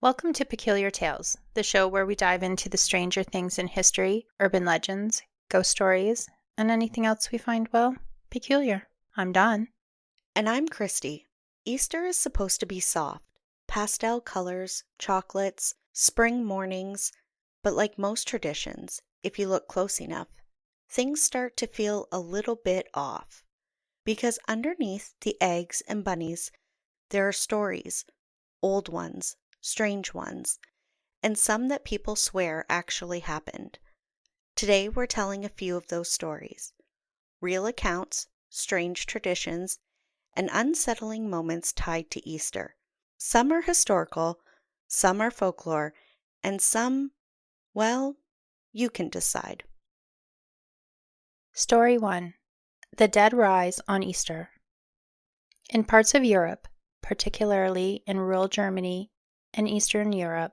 Welcome to Peculiar Tales, the show where we dive into the stranger things in history, urban legends, ghost stories, and anything else we find, well, peculiar. I'm Dawn. And I'm Christy. Easter is supposed to be soft, pastel colors, chocolates, spring mornings, but like most traditions, if you look close enough, things start to feel a little bit off. Because underneath the eggs and bunnies, there are stories, old ones, strange ones, and some that people swear actually happened. Today we're telling a few of those stories. Real accounts, strange traditions, and unsettling moments tied to Easter. Some are historical, some are folklore, and some, well, you can decide. Story 1. The Dead Rise on Easter. In parts of Europe, particularly in rural Germany and Eastern Europe,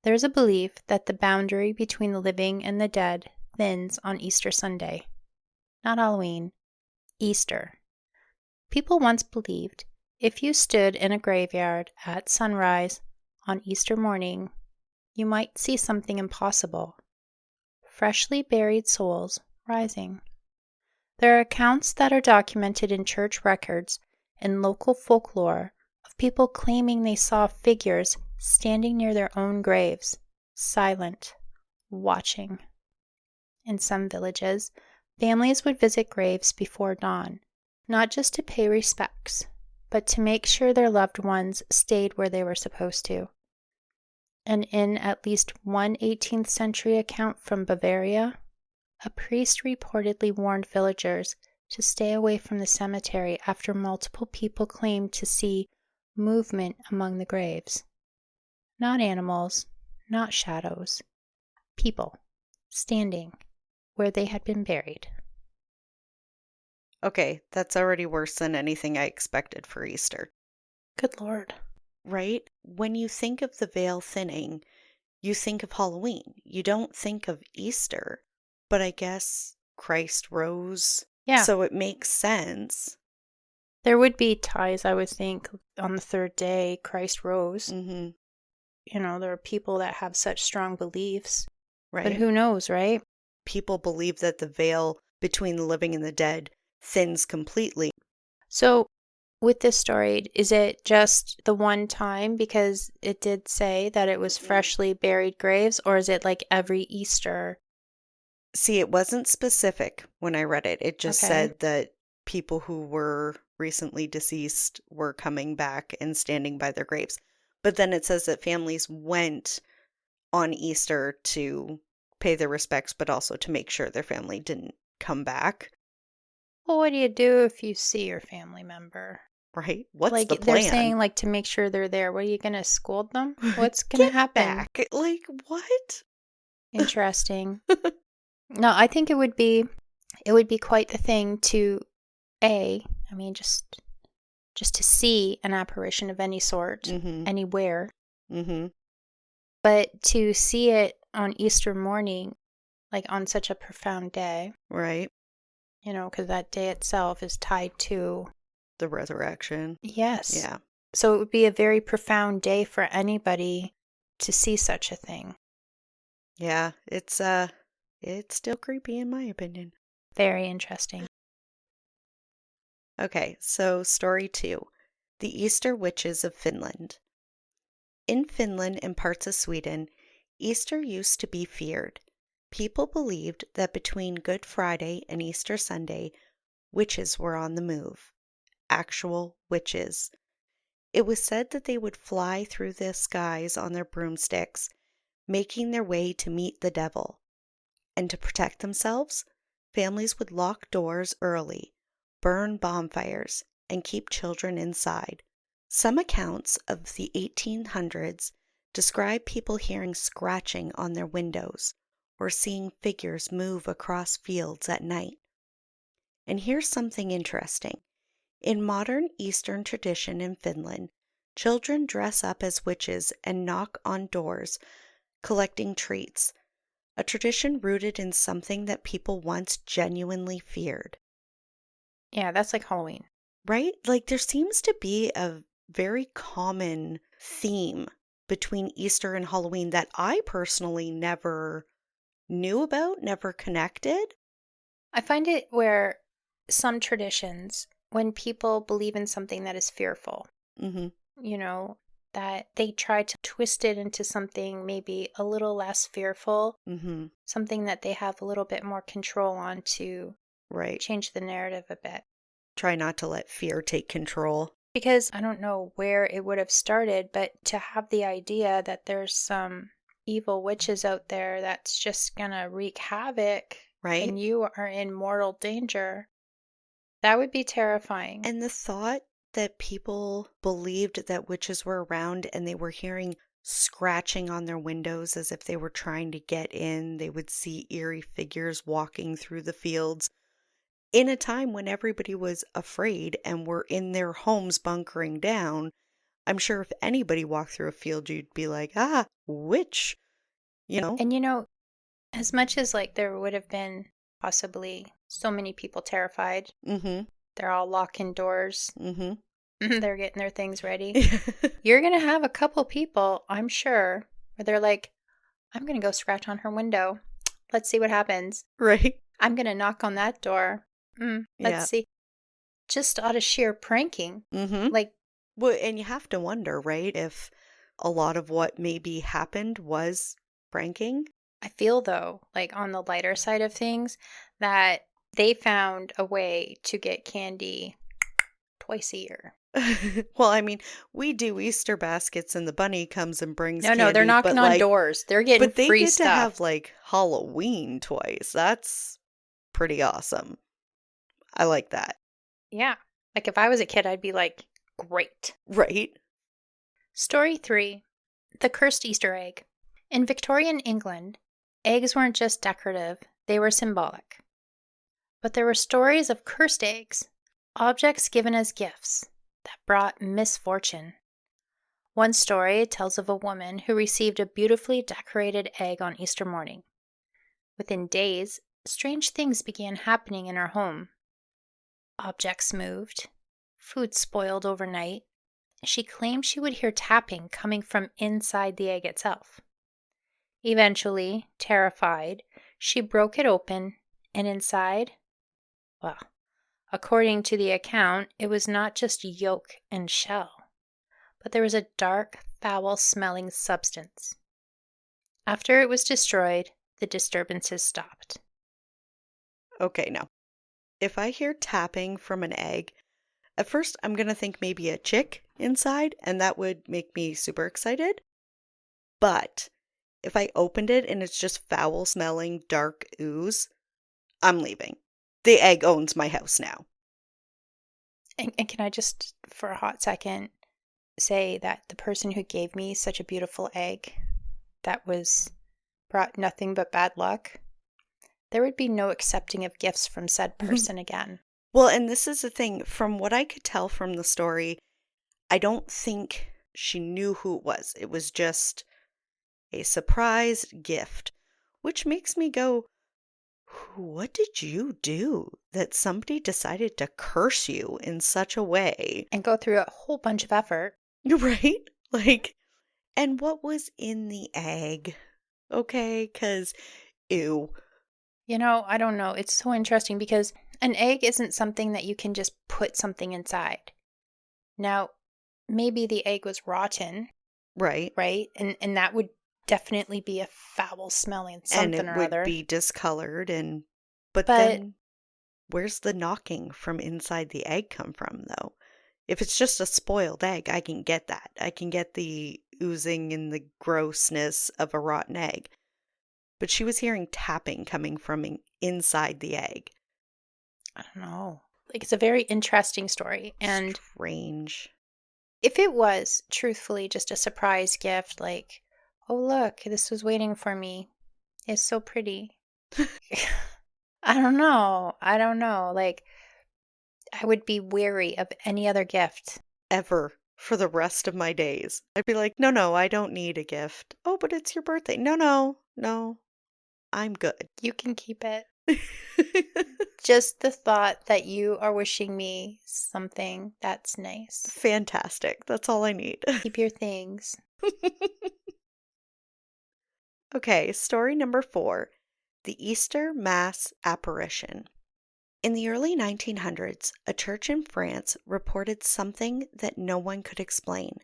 there is a belief that the boundary between the living and the dead thins on Easter Sunday. Not Halloween, Easter. People once believed if you stood in a graveyard at sunrise on Easter morning, you might see something impossible: freshly buried souls rising. There are accounts that are documented in church records and local folklore of people claiming they saw figures standing near their own graves, silent, watching. In some villages, families would visit graves before dawn, not just to pay respects, but to make sure their loved ones stayed where they were supposed to. And in at least one 18th century account from Bavaria, a priest reportedly warned villagers to stay away from the cemetery after multiple people claimed to see movement among the graves. Not animals, not shadows, people standing where they had been buried. Okay, that's already worse than anything I expected for Easter. Good Lord. Right? When you think of the veil thinning, you think of Halloween. You don't think of Easter. But I guess Christ rose, Yeah. so it makes sense. There would be ties, I would think, on the third day Christ rose. Mm-hmm. There are people that have such strong beliefs. But Right? who knows, right? People believe that the veil between the living and the dead thins completely. So, with this story, is it just the one time because it did say that it was freshly buried graves, or is it like every Easter? See, it wasn't specific when I read it. It just Okay. said that people who were recently deceased were coming back and standing by their graves. But then it says that families went on Easter to pay their respects, but also to make sure their family didn't come back. Well, what do you do if you see your family member? Right? What's Like the they're plan? saying, like to make sure they're there. What are you gonna scold them? What's gonna Get happen? back. Like, what? Interesting. No, I think it would be quite the thing to I mean, just to see an apparition of any sort Mm-hmm. anywhere, Mm-hmm. but to see it on Easter morning, like on such a profound day, Right. because that day itself is tied to, The resurrection. yes. Yeah. So it would be a very profound day for anybody to see such a thing. Yeah. It's still creepy in my opinion. Very interesting. Okay, so story 2. The Easter Witches of Finland. In Finland and parts of Sweden, Easter used to be feared. People believed that between Good Friday and Easter Sunday, witches were on the move. Actual witches. It was said that they would fly through the skies on their broomsticks, making their way to meet the devil. And to protect themselves, families would lock doors early, burn bonfires, and keep children inside. Some accounts of the 1800s describe people hearing scratching on their windows or seeing figures move across fields at night. And here's something interesting. In modern Eastern tradition in Finland, children dress up as witches and knock on doors, collecting treats, a tradition rooted in something that people once genuinely feared. Yeah, that's like Halloween. Right? Like there seems to be a very common theme between Easter and Halloween that I personally never knew about, never connected. I find it where some traditions, when people believe in something that is fearful, Mhm. you know, that they try to twist it into something maybe a little less fearful, Mhm. something that they have a little bit more control on to Right. change the narrative a bit. Try not to let fear take control. Because I don't know where it would have started, but to have the idea that there's some evil witches out there that's just gonna wreak havoc Right? and you are in mortal danger, that would be terrifying. And the thought that people believed that witches were around and they were hearing scratching on their windows as if they were trying to get in, they would see eerie figures walking through the fields in a time when everybody was afraid and were in their homes bunkering down. I'm sure if anybody walked through a field, you'd be like, ah, witch, you know? And as much as like there would have been possibly so many people terrified, Mm they're all locking doors, hmm. Mm they're getting their things ready. hmm. You're gonna have a couple people, I'm sure, where they're like, I'm gonna go scratch on her window. Let's see what happens. Right? I'm gonna knock on that door. Let's Yeah. see. Just out of sheer pranking. Mm hmm. Like, Well, and you have to wonder, right, if a lot of what maybe happened was pranking? I feel though, like on the lighter side of things, that they found a way to get candy twice a year. Well, I mean, we do Easter baskets and the bunny comes and brings No, they're candy, knocking on doors. They're getting but they free get to have stuff. like Halloween twice. That's pretty awesome. I like that. Yeah. Like if I was a kid, I'd be like, great. Right? Story 3: The Cursed Easter Egg. In Victorian England, eggs weren't just decorative, they were symbolic. But there were stories of cursed eggs, objects given as gifts, that brought misfortune. One story tells of a woman who received a beautifully decorated egg on Easter morning. Within days, strange things began happening in her home. Objects moved, food spoiled overnight. She claimed she would hear tapping coming from inside the egg itself. Eventually, terrified, she broke it open, and inside, well, according to the account, it was not just yolk and shell, but there was a dark, foul-smelling substance. After it was destroyed, the disturbances stopped. Okay, now, if I hear tapping from an egg, at first I'm going to think maybe a chick inside, and that would make me super excited. But if I opened it and it's just foul smelling dark ooze, I'm leaving. The egg owns my house now. And can I just, for a hot second, say that the person who gave me such a beautiful egg that was brought nothing but bad luck, there would be no accepting of gifts from said person again. Well, and this is the thing, from what I could tell from the story, I don't think she knew who it was. It was just a surprise gift, which makes me go, what did you do that somebody decided to curse you in such a way? And go through a whole bunch of effort. Right? Like, and what was in the egg? Okay, because ew. I don't know. It's so interesting because an egg isn't something that you can just put something inside. Now, maybe the egg was rotten, Right. right? And that would definitely be a foul smelling And something it or would other. be discolored and but But then where's the knocking from inside the egg come from though? If it's just a spoiled egg, I can get that. I can get the oozing and the grossness of a rotten egg. But she was hearing tapping coming from inside the egg. I don't know. Like, it's a very interesting story. And Strange. if it was truthfully just a surprise gift, like, oh, look, this was waiting for me, it's so pretty. I don't know. I don't know. Like, I would be wary of any other gift. Ever for the rest of my days. I'd be like, no, no, I don't need a gift. Oh, but it's your birthday. No, no, no, I'm good. You can keep it. Just the thought that you are wishing me something, that's nice. Fantastic. That's all I need. Keep your things. Okay, story number 4, the Easter Mass apparition. In the early 1900s, a church in France reported something that no one could explain.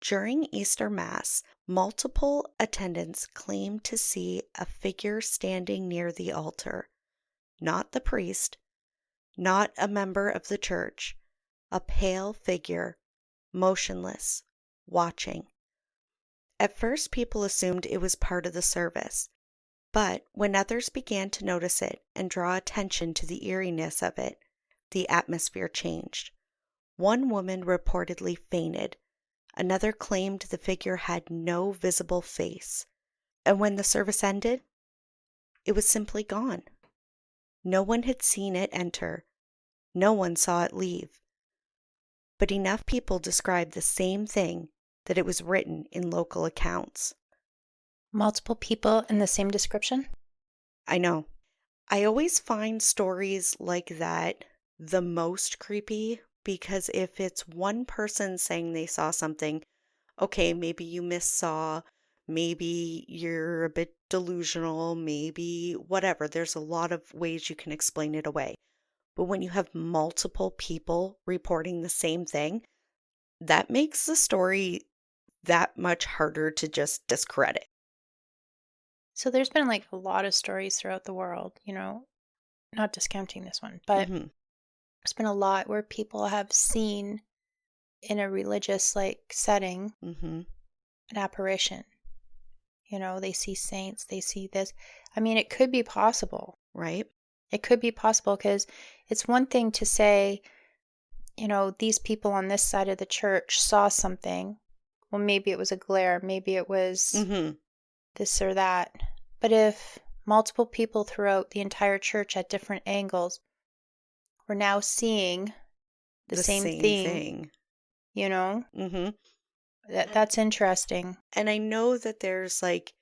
During Easter Mass, multiple attendants claimed to see a figure standing near the altar. Not the priest, not a member of the church, a pale figure, motionless, watching. At first, people assumed it was part of the service, but when others began to notice it and draw attention to the eeriness of it, the atmosphere changed. One woman reportedly fainted. Another claimed the figure had no visible face. And when the service ended, it was simply gone. No one had seen it enter. No one saw it leave. But enough people described the same thing that it was written in local accounts. Multiple people in the same description? I know. I always find stories like that the most creepy because if it's one person saying they saw something, okay, maybe you missaw, maybe you're a bit delusional, maybe whatever. There's a lot of ways you can explain it away. But when you have multiple people reporting the same thing, that makes the story that much harder to just discredit. So there's been like a lot of stories throughout the world, not discounting this one, but Hmm. there's been a lot where people have seen in a religious like setting Hmm. an apparition. They see saints, they see this. I mean, it could be possible. Right? It could be possible because it's one thing to say, these people on this side of the church saw something. Well, maybe it was a glare, maybe it was Hmm. this or that. But if multiple people throughout the entire church at different angles were now seeing the The same same thing, thing. you know, Hmm. that's interesting. And I know that there's like,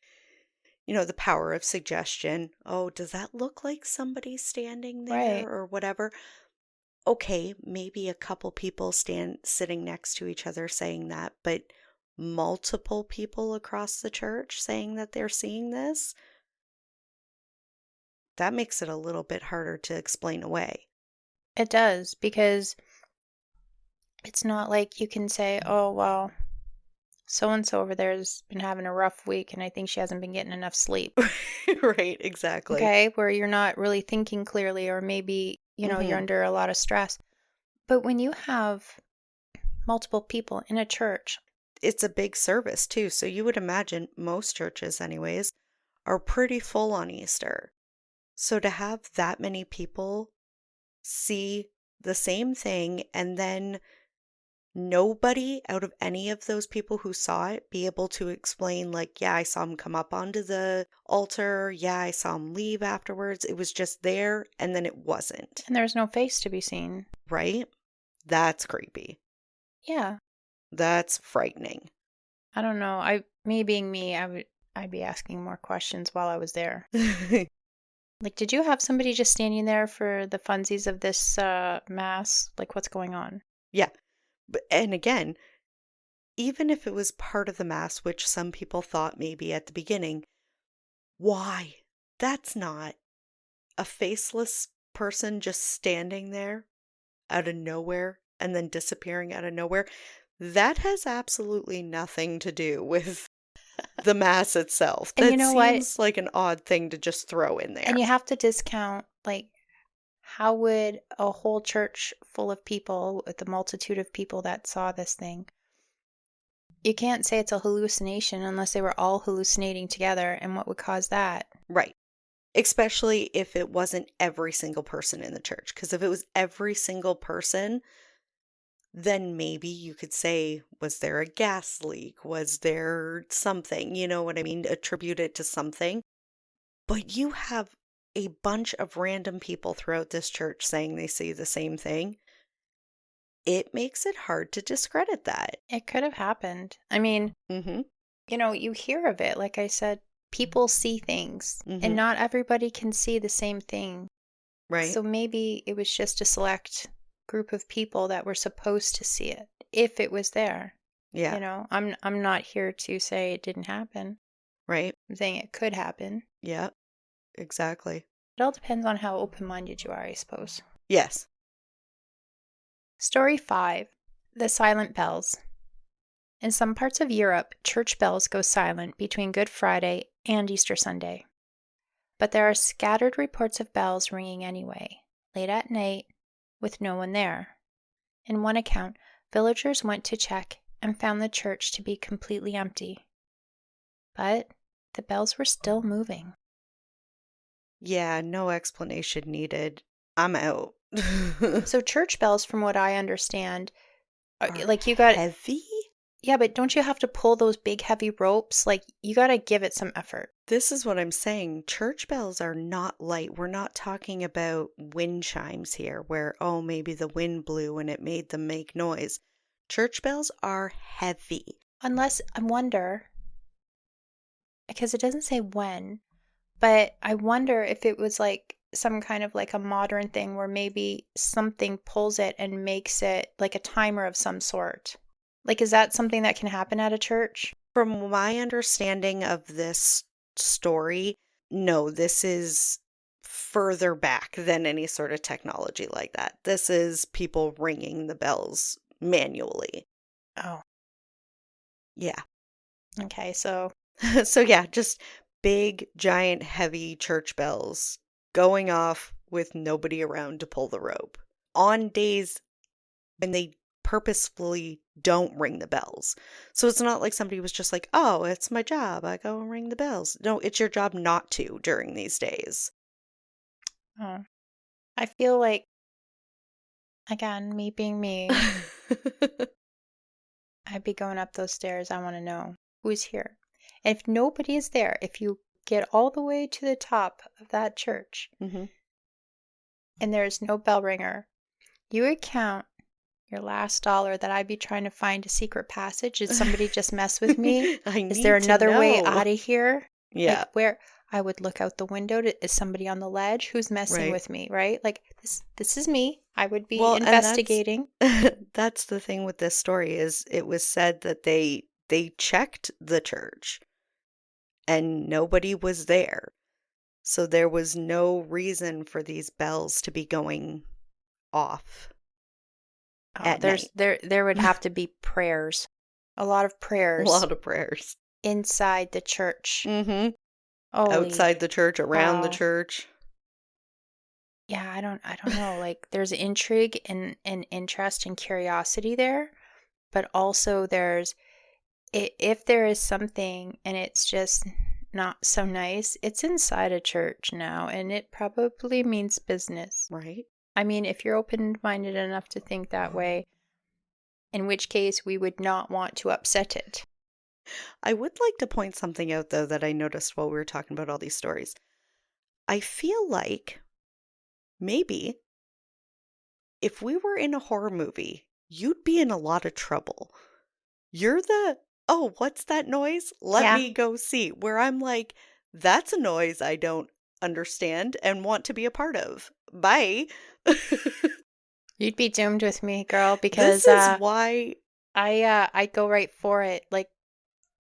the power of suggestion. Oh, does that look like somebody standing there Right. or whatever? Okay, maybe a couple people sitting next to each other saying that, but multiple people across the church saying that they're seeing this, that makes it a little bit harder to explain away. It does because it's not like you can say, oh, well, so and so over there has been having a rough week and I think she hasn't been getting enough sleep. Right, exactly. Okay. Where you're not really thinking clearly, or maybe, you're Hmm. under a lot of stress. But when you have multiple people in a church, It's a big service too, so you would imagine most churches, anyways, are pretty full on Easter. So to have that many people see the same thing and then nobody out of any of those people who saw it be able to explain, like, yeah, I saw him come up onto the altar. Yeah, I saw him leave afterwards. It was just there and then it wasn't. and there's no face to be seen. Right? That's creepy. Yeah. That's frightening. I don't know. Me being me, I'd be asking more questions while I was there. Like, did you have somebody just standing there for the funsies of this mass? Like, what's going on? Yeah. And again, even if it was part of the mass, which some people thought maybe at the beginning, why? That's not a faceless person just standing there out of nowhere and then disappearing out of nowhere. That has absolutely nothing to do with the mass itself. And you That know what? seems like an odd thing to just throw in And there. you have to discount, like, how would a whole church full of people, with the multitude of people that saw this thing, you can't say it's a hallucination unless they were all hallucinating together. And what would cause that? Right. Especially if it wasn't every single person in the church. Because if it was every single person, then maybe you could say, was there a gas leak? Was there something? You know what I mean? Attribute it to something. But you have a bunch of random people throughout this church saying they see the same thing. It makes it hard to discredit that. It could have happened. I mean, Mm-hmm. you hear of it. Like I said, people see things, and Mm-hmm. not everybody can see the same thing. Right? So maybe it was just a select group of people that were supposed to see it, if it was there. Yeah. I'm not here to say it didn't happen. Right? I'm saying it could happen. Yeah. Exactly. It all depends on how open-minded you are, I suppose. Yes. Story 5. The Silent Bells. In some parts of Europe, church bells go silent between Good Friday and Easter Sunday. But there are scattered reports of bells ringing anyway, late at night, with no one there. In one account, villagers went to check and found the church to be completely empty. But the bells were still moving. Yeah, no explanation needed. I'm out. So church bells, from what I understand, Are like you got, heavy? yeah, but don't you have to pull those big heavy ropes? Like you got to give it some effort. This is what I'm saying. Church bells are not light. We're not talking about wind chimes here, where, oh, maybe the wind blew and it made them make noise. Church bells are heavy. Unless I wonder, because it doesn't say when, but I wonder if it was like some kind of like a modern thing where maybe something pulls it and makes it like a timer of some sort. Like, is that something that can happen at a church? From my understanding of this story, no, this is further back than any sort of technology like that. This is people ringing the bells manually. Oh, Yeah. okay. So, So, yeah, just big, giant, heavy church bells going off with nobody around to pull the rope on days when they purposefully don't ring the bells. So it's not like somebody was just like, oh, it's my job. I go and ring the bells. No, it's your job not to during these days. oh, I feel like, again, me being me, I'd be going up those stairs. I want to know who's here. And if nobody is there, if you get all the way to the top of that church hmm and there's no bell ringer, you would count your last dollar that I'd be trying to find a secret passage. Did somebody just mess with me? I Is there need to another way know. out of here? Yeah, Like where I would look out the window is somebody on the ledge? Who's messing right. with me, right? Like this is me. I would be Well, and investigating. that's the thing with this story is it was said that they checked the church and nobody was there. So there was no reason for these bells to be going off Oh, at night. there would have to be prayers. A lot of A prayers lot of prayers. inside the church. hmm Holy Outside the church, around the cow. church. Yeah, I don't know. Like there's intrigue and interest and curiosity there, but also there's if there is something and it's just not so nice, it's inside a church now and it probably means business. Right? I mean, if you're open-minded enough to think that way, in which case we would not want to upset it. I would like to point something out, though, that I noticed while we were talking about all these stories. I feel like maybe if we were in a horror movie, you'd be in a lot of trouble. You're the, oh, what's that noise? Let Yeah, me go see. Where I'm like, that's a noise I don't understand and want to be a part of. Bye. you'd be doomed with me, girl, This because is why, I go right for it. Like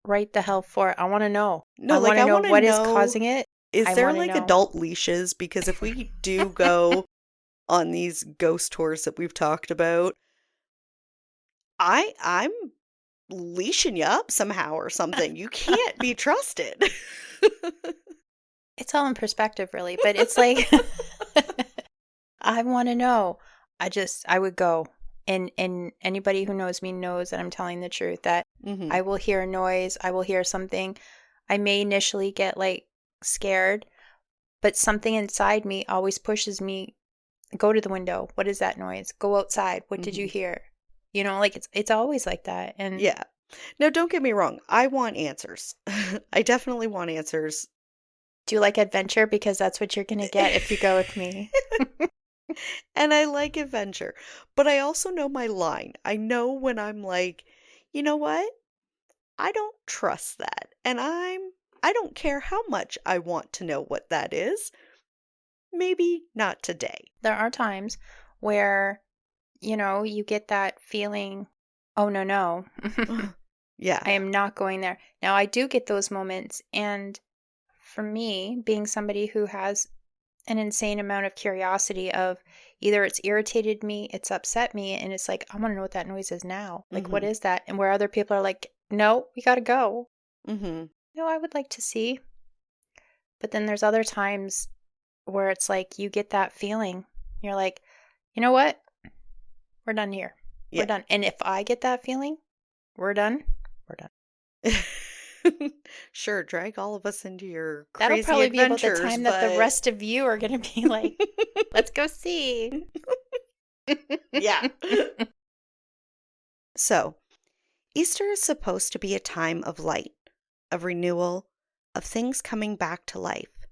right the hell for it. I want to know. no, I like want to I know want to what is know, causing it. is I there want to like know. adult leashes? Because if we do go on these ghost tours that we've talked about, I'm leashing you up somehow or something. You can't be trusted. It's all in perspective, really, but it's like I want to know. I would go, and anybody who knows me knows that I'm telling the truth. That hmm I will hear a noise, I will hear something. I may initially get like scared, but something inside me always pushes me. Go to the window. What is that noise? Go outside. What did you hmm hear? Like it's always like that. And Yeah. No, don't get me wrong. I want answers. I definitely want answers. do you like adventure? Because that's what you're gonna get if you go with me. And I like adventure. But I also know my line. I know when I'm like, you know what? I don't trust that. And I don't care how much I want to know what that is. maybe not today. There are times where, you get that feeling, oh, no, no, Yeah. I am not going there. Now, I do get those moments. And for me, being somebody who has an insane amount of curiosity of either it's irritated me, it's upset me, and it's like, I want to know what that noise is now. Like, what Mm-hmm. is that? And where other people are like, no, we got to go. Mm-hmm. No, I would like to see. But then there's other times where it's like you get that feeling. You're like, you know what? We're done here. We're Yeah. done. And if I get that feeling, we're done. We're done. Sure, drag all of us into your That'll crazy probably be about the adventures, time that the but rest of you are going to be like, let's go see. yeah. So, Easter is supposed to be a time of light, of renewal, of things coming back to life.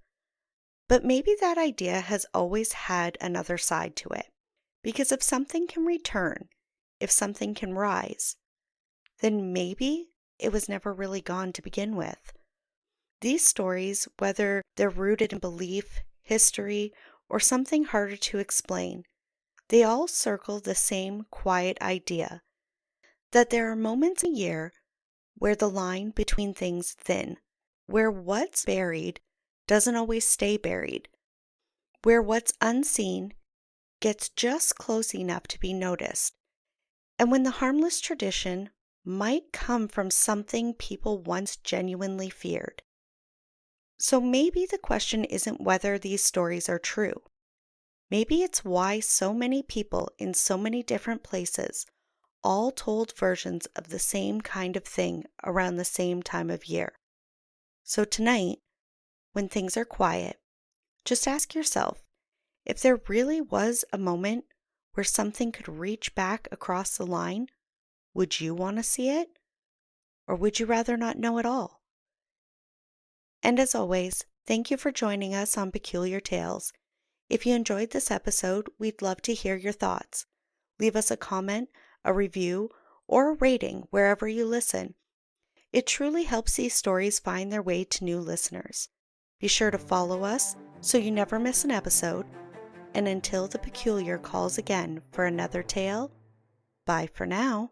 But maybe that idea has always had another side to it. Because if something can return, if something can rise, then maybe it was never really gone to begin with. These stories, whether they're rooted in belief, history, or something harder to explain, they all circle the same quiet idea that there are moments in a year where the line between things thin, where what's buried doesn't always stay buried, where what's unseen gets just close enough to be noticed, and when the harmless tradition might come from something people once genuinely feared. So maybe the question isn't whether these stories are true. Maybe it's why so many people in so many different places all told versions of the same kind of thing around the same time of year. So tonight, when things are quiet, just ask yourself if there really was a moment where something could reach back across the line, would you want to see it? Or would you rather not know at all? And as always, thank you for joining us on Peculiar Tales. If you enjoyed this episode, we'd love to hear your thoughts. Leave us a comment, a review, or a rating wherever you listen. It truly helps these stories find their way to new listeners. Be sure to follow us so you never miss an episode. And until the Peculiar calls again for another tale, bye for now.